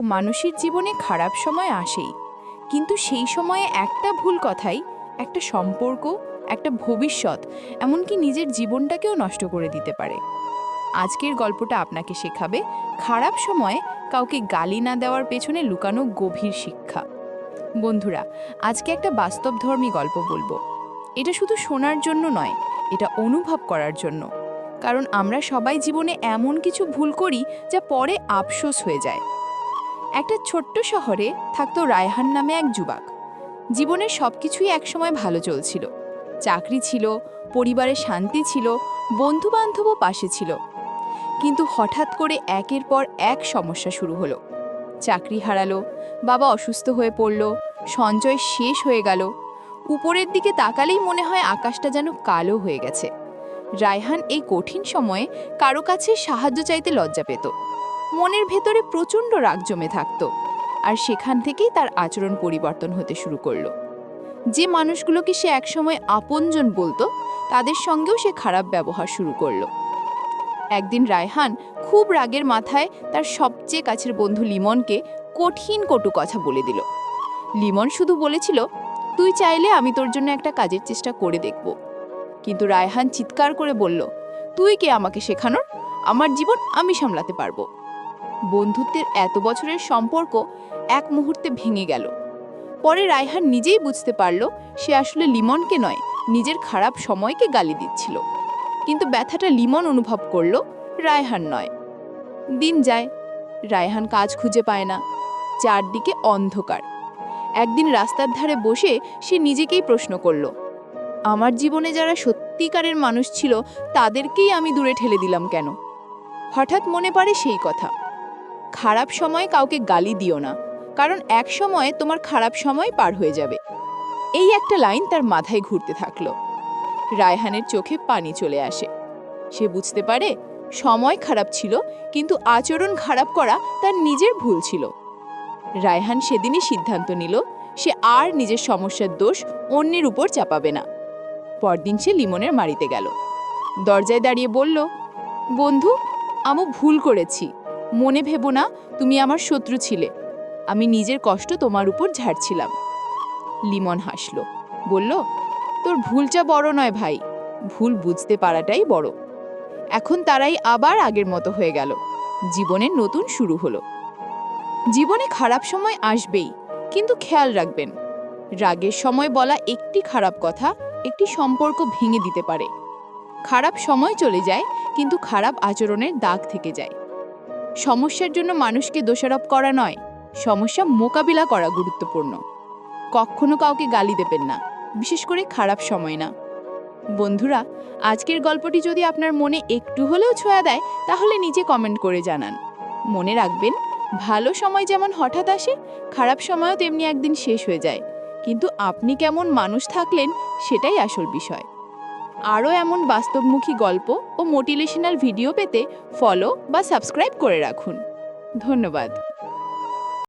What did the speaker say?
মানুষের জীবনে খারাপ সময় আসেই, কিন্তু সেই সময়ে একটা ভুল কথাই একটা সম্পর্ক, একটা ভবিষ্যৎ, এমনকি নিজের জীবনটাকেও নষ্ট করে দিতে পারে। আজকের গল্পটা আপনাকে শেখাবে খারাপ সময়ে কাউকে গালি না দেওয়ার পেছনে লুকানো গভীর শিক্ষা। বন্ধুরা, আজকে একটা বাস্তবধর্মী গল্প বলবো। এটা শুধু শোনার জন্য নয়, এটা অনুভব করার জন্য। কারণ আমরা সবাই জীবনে এমন কিছু ভুল করি যা পরে আফসোস হয়ে যায়। একটা ছোট্ট শহরে থাকতো রায়হান নামে এক যুবক। জীবনের সবকিছুই একসময় ভালো চলছিল। চাকরি ছিল, পরিবারে শান্তি ছিল, বন্ধুবান্ধবও পাশে ছিল। কিন্তু হঠাৎ করে একের পর এক সমস্যা শুরু হলো। চাকরি হারালো, বাবা অসুস্থ হয়ে পড়ল, সঞ্চয় শেষ হয়ে গেল। উপরের দিকে তাকালেই মনে হয় আকাশটা যেন কালো হয়ে গেছে। রায়হান এই কঠিন সময়ে কারো কাছে সাহায্য চাইতে লজ্জা পেত। মনের ভেতরে প্রচণ্ড রাগ জমে থাকত, আর সেখান থেকেই তার আচরণ পরিবর্তন হতে শুরু করলো। যে মানুষগুলোকে সে একসময় আপনজন বলতো, তাদের সঙ্গেও সে খারাপ ব্যবহার শুরু করলো। একদিন রায়হান খুব রাগের মাথায় তার সবচেয়ে কাছের বন্ধু লিমনকে কঠিন কটু কথা বলে দিল। লিমন শুধু বলেছিল, তুই চাইলে আমি তোর জন্য একটা কাজের চেষ্টা করে দেখব। কিন্তু রায়হান চিৎকার করে বলল, তুই কে আমাকে শেখানোর? আমার জীবন আমি সামলাতে পারবো। বন্ধুত্বের এত বছরের সম্পর্ক এক মুহূর্তে ভেঙে গেল। পরে রায়হান নিজেই বুঝতে পারল সে আসলে লিমনকে নয়, নিজের খারাপ সময়কে গালি দিচ্ছিল। কিন্তু ব্যথাটা লিমন অনুভব করল, রায়হান নয়। দিন যায়, রায়হান কাজ খুঁজে পায় না, চারদিকে অন্ধকার। একদিন রাস্তার ধারে বসে সে নিজেকেই প্রশ্ন করল, আমার জীবনে যারা সত্যিকারের মানুষ ছিল তাদেরকেই আমি দূরে ঠেলে দিলাম কেন? হঠাৎ মনে পড়ে সেই কথা, খারাপ সময়ে কাউকে গালি দিও না, কারণ এক সময়ে তোমার খারাপ সময় পার হয়ে যাবে। এই একটা লাইন তার মাথায় ঘুরতে থাকলো। রায়হানের চোখে পানি চলে আসে। সে বুঝতে পারে সময় খারাপ ছিল, কিন্তু আচরণ খারাপ করা তার নিজের ভুল ছিল। রায়হান সেদিনই সিদ্ধান্ত নিল, সে আর নিজের সমস্যার দোষ অন্যের উপর চাপাবে না। পরদিন সে লিমনের বাড়িতে গেল। দরজায় দাঁড়িয়ে বলল, বন্ধু, আমি ভুল করেছি। মনে ভেবো না তুমি আমার শত্রু ছিলে। আমি নিজের কষ্ট তোমার উপর ঝাড়ছিলাম। লিমন হাসল, বলল, তোর ভুলটা বড় নয় ভাই, ভুল বুঝতে পারাটাই বড়। এখন তারাই আবার আগের মতো হয়ে গেল। জীবনের নতুন শুরু হলো। জীবনে খারাপ সময় আসবেই, কিন্তু খেয়াল রাখবেন, রাগের সময় বলা একটি খারাপ কথা একটি সম্পর্ক ভেঙে দিতে পারে। খারাপ সময় চলে যায়, কিন্তু খারাপ আচরণের দাগ থেকে যায়। সমস্যার জন্য মানুষকে দোষারোপ করা নয়, সমস্যা মোকাবিলা করা গুরুত্বপূর্ণ। কখনো কাউকে গালি দেবেন না, বিশেষ করে খারাপ সময় না। বন্ধুরা, আজকের গল্পটি যদি আপনার মনে একটু হলেও ছোঁয়া দেয়, তাহলে নিচে কমেন্ট করে জানান। মনে রাখবেন, ভালো সময় যেমন হঠাৎ আসে, খারাপ সময়ও তেমনি একদিন শেষ হয়ে যায়। কিন্তু আপনি কেমন মানুষ থাকলেন, সেটাই আসল বিষয়। আরও এমন বাস্তবমুখী গল্প ও মোটিভেশনাল ভিডিও পেতে ফলো বা সাবস্ক্রাইব করে রাখুন। ধন্যবাদ।